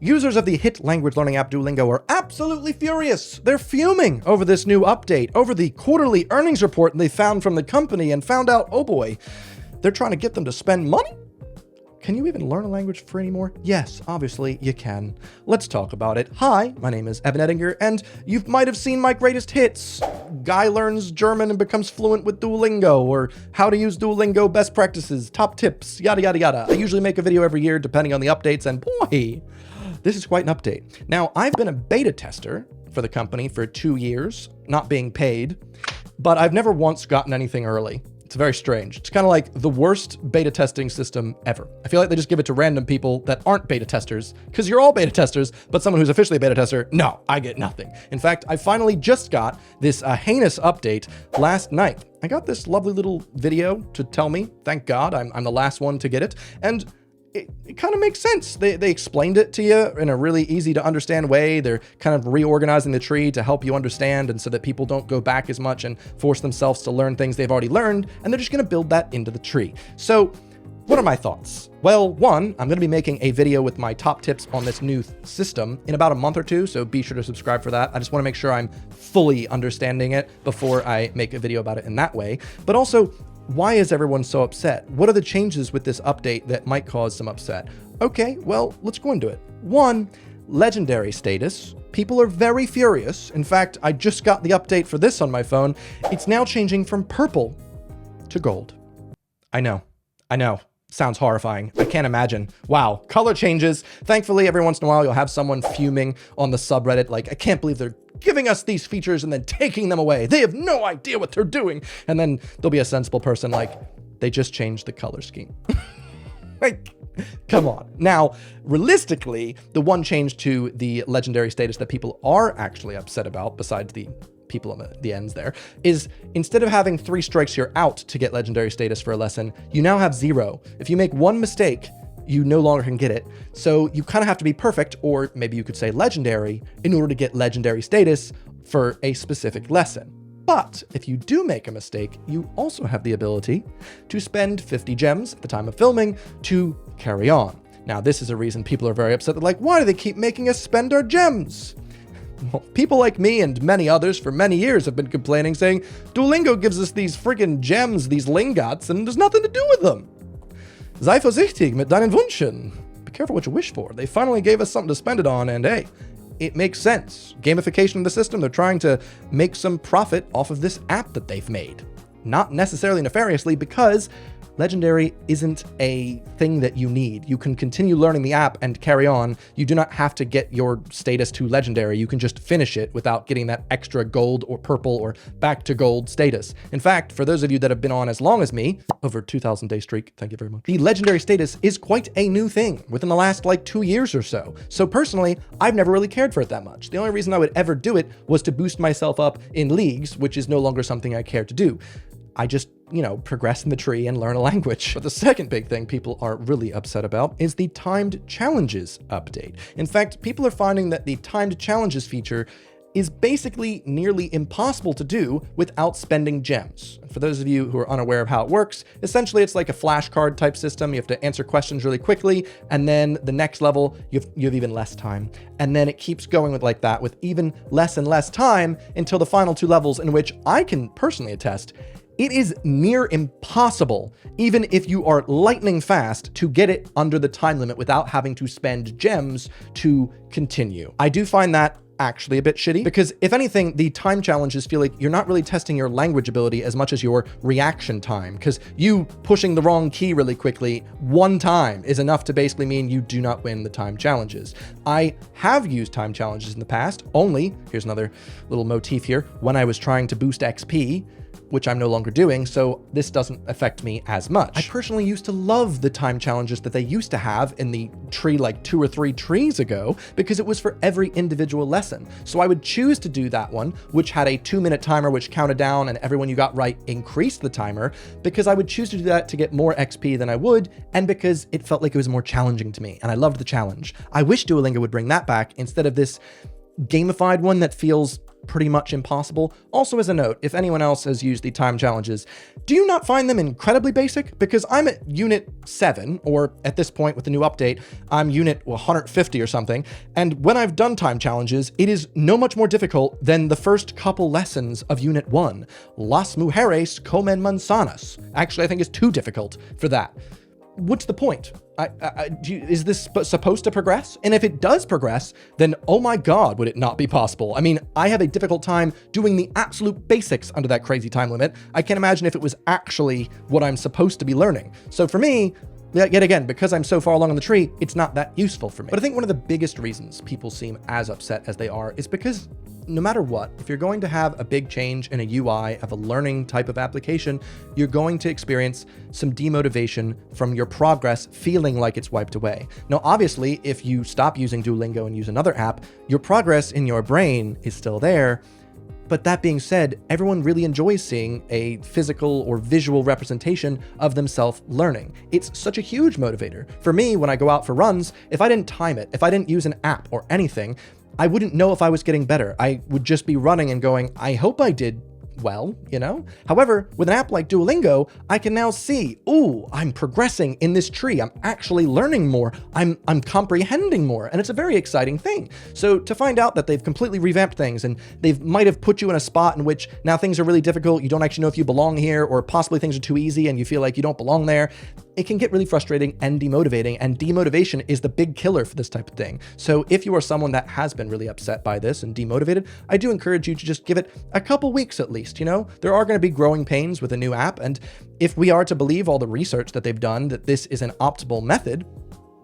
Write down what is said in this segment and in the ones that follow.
Users of the hit language learning app Duolingo are absolutely furious. They're fuming over this new update, over the quarterly earnings report they found from the company and found out, oh boy, they're trying to get them to spend money? Can you even learn a language for anymore? Yes, obviously you can. Let's talk about it. Hi, my name is Evan Edinger, and you might have seen my greatest hits. Guy learns German and becomes fluent with Duolingo, or how to use Duolingo best practices, top tips, yada, yada, yada. I usually make a video every year depending on the updates, and boy, this is quite an update. Now, I've been a beta tester for the company for 2 years, not being paid, but I've never once gotten anything early. It's very strange. It's kind of like the worst beta testing system ever. I feel like they just give it to random people that aren't beta testers, because you're all beta testers, but someone who's officially a beta tester, no, I get nothing. In fact, I finally just got this heinous update last night. I got this lovely little video to tell me, thank God, I'm the last one to get it, and it kind of makes sense. They explained it to you in a really easy to understand way. They're kind of reorganizing the tree to help you understand, and so that people don't go back as much and force themselves to learn things they've already learned, and they're just going to build that into the tree. So what are my thoughts? Well, one, I'm going to be making a video with my top tips on this new system in about a month or two, so be sure to subscribe for that. I just want to make sure I'm fully understanding it before I make a video about it in that way. But also, why is everyone so upset? What are the changes with this update that might cause some upset? Okay, well, let's go into it. One, legendary status. People are very furious. In fact, I just got the update for this on my phone. It's now changing from purple to gold. I know. Sounds horrifying. I can't imagine. Wow, color changes. Thankfully, every once in a while, you'll have someone fuming on the subreddit like, I can't believe they're giving us these features and then taking them away. They have no idea what they're doing. And then there'll be a sensible person like, they just changed the color scheme. Like, come on. Now, realistically, the one change to the legendary status that people are actually upset about, besides the people on the ends there, is instead of having 3 strikes you're out to get legendary status for a lesson, you now have 0. If you make one mistake, you no longer can get it. So you kind of have to be perfect, or maybe you could say legendary, in order to get legendary status for a specific lesson. But if you do make a mistake, you also have the ability to spend 50 gems at the time of filming to carry on. Now, this is a reason people are very upset. They're like, why do they keep making us spend our gems? Well, people like me and many others for many years have been complaining, saying, Duolingo gives us these friggin' gems, these lingots, and there's nothing to do with them. Sei vorsichtig mit deinen Wünschen. Be careful what you wish for. They finally gave us something to spend it on, and hey, it makes sense. Gamification of the system, they're trying to make some profit off of this app that they've made. Not necessarily nefariously, because legendary isn't a thing that you need. You can continue learning the app and carry on. You do not have to get your status to legendary. You can just finish it without getting that extra gold or purple or back to gold status. In fact, for those of you that have been on as long as me, over 2,000 day streak, thank you very much. The legendary status is quite a new thing within the last like 2 years or so. So personally, I've never really cared for it that much. The only reason I would ever do it was to boost myself up in leagues, which is no longer something I care to do. I just, progress in the tree and learn a language. But the second big thing people are really upset about is the timed challenges update. In fact, people are finding that the timed challenges feature is basically nearly impossible to do without spending gems. And for those of you who are unaware of how it works, essentially it's like a flashcard type system. You have to answer questions really quickly, and then the next level, you have even less time. And then it keeps going with like that with even less and less time until the final 2 levels, in which I can personally attest, it is near impossible, even if you are lightning fast, to get it under the time limit without having to spend gems to continue. I do find that actually a bit shitty, because if anything, the time challenges feel like you're not really testing your language ability as much as your reaction time, because you pushing the wrong key really quickly one time is enough to basically mean you do not win the time challenges. I have used time challenges in the past, only, here's another little motif here, when I was trying to boost XP, which I'm no longer doing, so this doesn't affect me as much. I personally used to love the time challenges that they used to have in the tree like 2 or 3 trees ago, because it was for every individual lesson. So I would choose to do that one, which had a 2-minute timer which counted down, and everyone you got right increased the timer, because I would choose to do that to get more XP than I would, and because it felt like it was more challenging to me, and I loved the challenge. I wish Duolingo would bring that back instead of this gamified one that feels pretty much impossible. Also, as a note, if anyone else has used the time challenges, do you not find them incredibly basic? Because I'm at unit 7, or at this point with the new update, I'm unit 150 or something, and when I've done time challenges, it is no much more difficult than the first couple lessons of unit 1. Las mujeres comen manzanas. Actually, I think it's too difficult for that. What's the point? Is this supposed to progress? And if it does progress, then oh my God, would it not be possible? I mean, I have a difficult time doing the absolute basics under that crazy time limit. I can't imagine if it was actually what I'm supposed to be learning. So for me, yet again, because I'm so far along in the tree, it's not that useful for me. But I think one of the biggest reasons people seem as upset as they are is because no matter what, if you're going to have a big change in a UI of a learning type of application, you're going to experience some demotivation from your progress feeling like it's wiped away. Now, obviously, if you stop using Duolingo and use another app, your progress in your brain is still there. But that being said, everyone really enjoys seeing a physical or visual representation of themselves learning. It's such a huge motivator. For me, when I go out for runs, if I didn't time it, if I didn't use an app or anything, I wouldn't know if I was getting better. I would just be running and going, I hope I did well, you know? However, with an app like Duolingo, I can now see, ooh, I'm progressing in this tree. I'm actually learning more. I'm comprehending more. And it's a very exciting thing. So to find out that they've completely revamped things and they might have put you in a spot in which now things are really difficult, you don't actually know if you belong here, or possibly things are too easy and you feel like you don't belong there, it can get really frustrating and demotivating, and demotivation is the big killer for this type of thing. So if you are someone that has been really upset by this and demotivated, I do encourage you to just give it a couple weeks at least, you know? There are going to be growing pains with a new app, and if we are to believe all the research that they've done that this is an optimal method,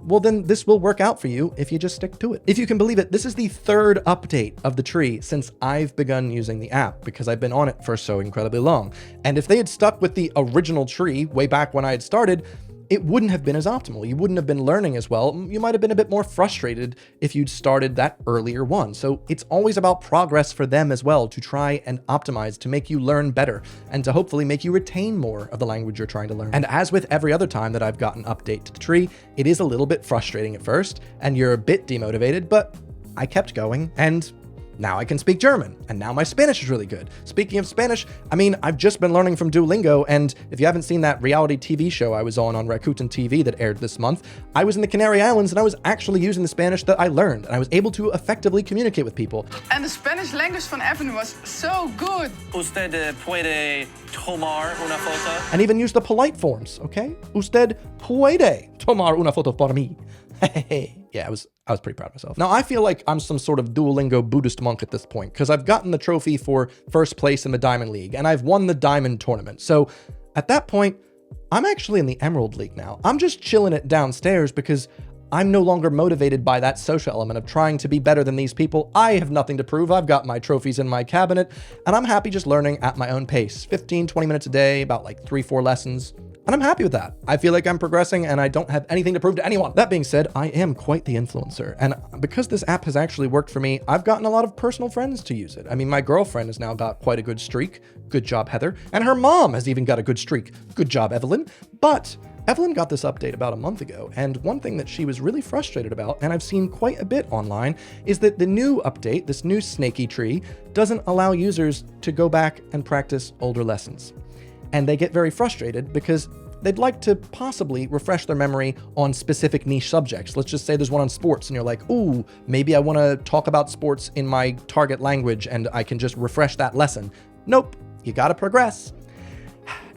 well, then this will work out for you if you just stick to it. If you can believe it, this is the 3rd update of the tree since I've begun using the app, because I've been on it for so incredibly long. And if they had stuck with the original tree way back when I had started, it wouldn't have been as optimal. You wouldn't have been learning as well. You might have been a bit more frustrated if you'd started that earlier one. So it's always about progress for them as well, to try and optimize to make you learn better and to hopefully make you retain more of the language you're trying to learn. And as with every other time that I've gotten an update to the tree, it is a little bit frustrating at first and you're a bit demotivated, but I kept going, and now I can speak German, and now my Spanish is really good. Speaking of Spanish, I mean, I've just been learning from Duolingo, and if you haven't seen that reality TV show I was on Rakuten TV that aired this month, I was in the Canary Islands and I was actually using the Spanish that I learned, and I was able to effectively communicate with people. And the Spanish language from Evan was so good. Usted puede tomar una foto? And even use the polite forms, okay? Usted puede tomar una foto por mí. Yeah, I was pretty proud of myself. Now, I feel like I'm some sort of Duolingo Buddhist monk at this point, because I've gotten the trophy for first place in the Diamond League, and I've won the Diamond Tournament. So at that point, I'm actually in the Emerald League now. I'm just chilling it downstairs because I'm no longer motivated by that social element of trying to be better than these people. I have nothing to prove. I've got my trophies in my cabinet, and I'm happy just learning at my own pace. 15, 20 minutes a day, about like 3-4 lessons. And I'm happy with that. I feel like I'm progressing and I don't have anything to prove to anyone. That being said, I am quite the influencer. And because this app has actually worked for me, I've gotten a lot of personal friends to use it. I mean, my girlfriend has now got quite a good streak. Good job, Heather. And her mom has even got a good streak. Good job, Evelyn. But Evelyn got this update about a month ago, and one thing that she was really frustrated about, and I've seen quite a bit online, is that the new update, this new snaky tree, doesn't allow users to go back and practice older lessons. And they get very frustrated because they'd like to possibly refresh their memory on specific niche subjects. Let's just say there's one on sports and you're like, ooh, maybe I want to talk about sports in my target language and I can just refresh that lesson. Nope, you gotta progress.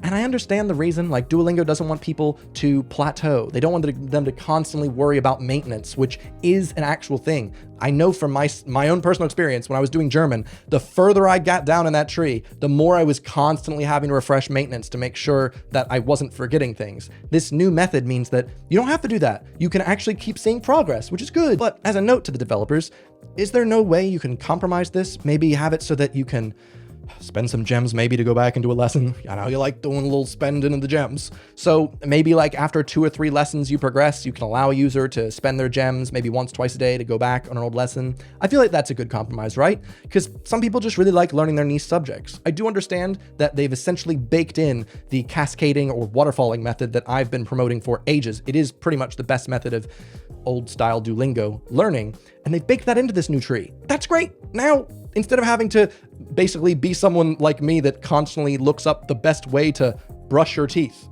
And I understand the reason, like Duolingo doesn't want people to plateau. They don't want them to constantly worry about maintenance, which is an actual thing. I know from my own personal experience when I was doing German, the further I got down in that tree, the more I was constantly having to refresh maintenance to make sure that I wasn't forgetting things. This new method means that you don't have to do that. You can actually keep seeing progress, which is good. But as a note to the developers, is there no way you can compromise this? Maybe have it so that you can spend some gems maybe to go back and do a lesson. I know you like doing a little spending of the gems. So maybe like after 2 or 3 lessons you progress, you can allow a user to spend their gems maybe once, twice a day to go back on an old lesson. I feel like that's a good compromise, right? Because some people just really like learning their niche subjects. I do understand that they've essentially baked in the cascading or waterfalling method that I've been promoting for ages. It is pretty much the best method of old style Duolingo learning, and they've baked that into this new tree. That's great. Now Instead of having to basically be someone like me that constantly looks up the best way to brush your teeth.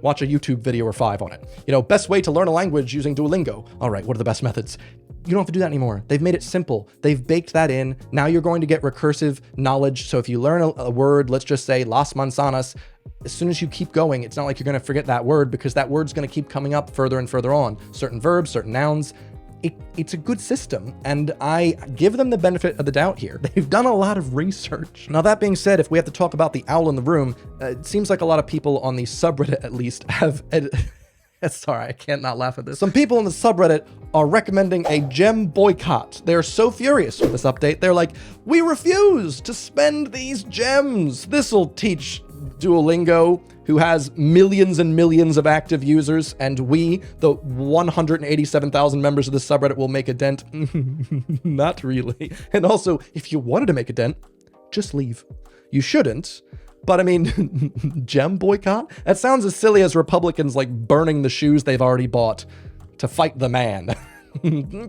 Watch a YouTube video or 5 on it. You know, best way to learn a language using Duolingo. All right, what are the best methods? You don't have to do that anymore. They've made it simple. They've baked that in. Now you're going to get recursive knowledge. So if you learn a word, let's just say las manzanas, as soon as you keep going, it's not like you're going to forget that word because that word's going to keep coming up further and further on. Certain verbs, certain nouns. It's a good system, and I give them the benefit of the doubt here. They've done a lot of research. Now, that being said, if we have to talk about the owl in the room, it seems like a lot of people on the subreddit, at least, have... Sorry, I can't not laugh at this. Some people in the subreddit are recommending a gem boycott. They're so furious with this update. They're like, we refuse to spend these gems. This'll teach Duolingo, who has millions and millions of active users, and we, the 187,000 members of the subreddit, will make a dent. Not really. And also, if you wanted to make a dent, just leave. You shouldn't. But I mean, gem boycott? That sounds as silly as Republicans like burning the shoes they've already bought to fight the man.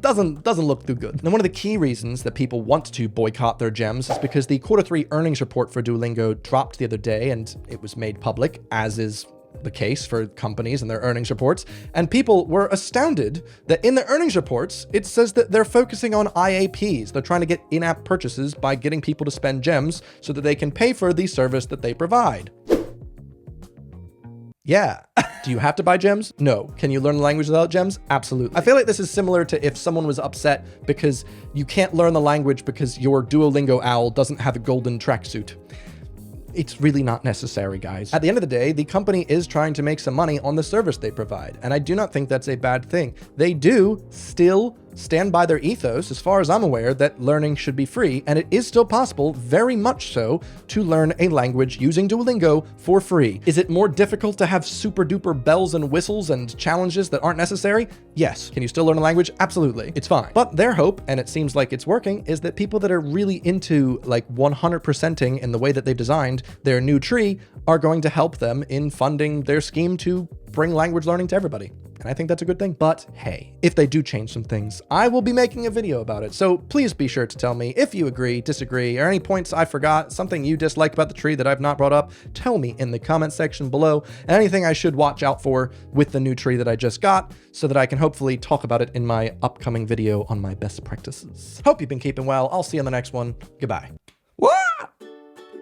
doesn't look too good. And one of the key reasons that people want to boycott their gems is because the Q3 earnings report for Duolingo dropped the other day, and it was made public, as is the case for companies and their earnings reports. And people were astounded that in the earnings reports, it says that they're focusing on IAPs. They're trying to get in-app purchases by getting people to spend gems so that they can pay for the service that they provide. Yeah. Do you have to buy gems? No. Can you learn the language without gems? Absolutely. I feel like this is similar to if someone was upset because you can't learn the language because your Duolingo owl doesn't have a golden tracksuit. It's really not necessary, guys. At the end of the day, the company is trying to make some money on the service they provide, and I do not think that's a bad thing. They do still stand by their ethos, as far as I'm aware, that learning should be free, and it is still possible, very much so, to learn a language using Duolingo for free. Is it more difficult to have super duper bells and whistles and challenges that aren't necessary? Yes. Can you still learn a language? Absolutely. It's fine. But their hope, and it seems like it's working, is that people that are really into like 100%ing in the way that they've designed their new tree are going to help them in funding their scheme to bring language learning to everybody. And I think that's a good thing. But hey, if they do change some things, I will be making a video about it. So please be sure to tell me if you agree, disagree, or any points I forgot, something you dislike about the tree that I've not brought up, tell me in the comment section below, and anything I should watch out for with the new tree that I just got, so that I can hopefully talk about it in my upcoming video on my best practices. Hope you've been keeping well. I'll see you in the next one. Goodbye. What?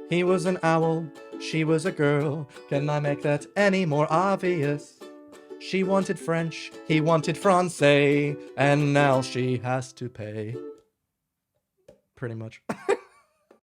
He was an owl, she was a girl. Can I make that any more obvious? She wanted French, he wanted Francais, and now she has to pay. Pretty much.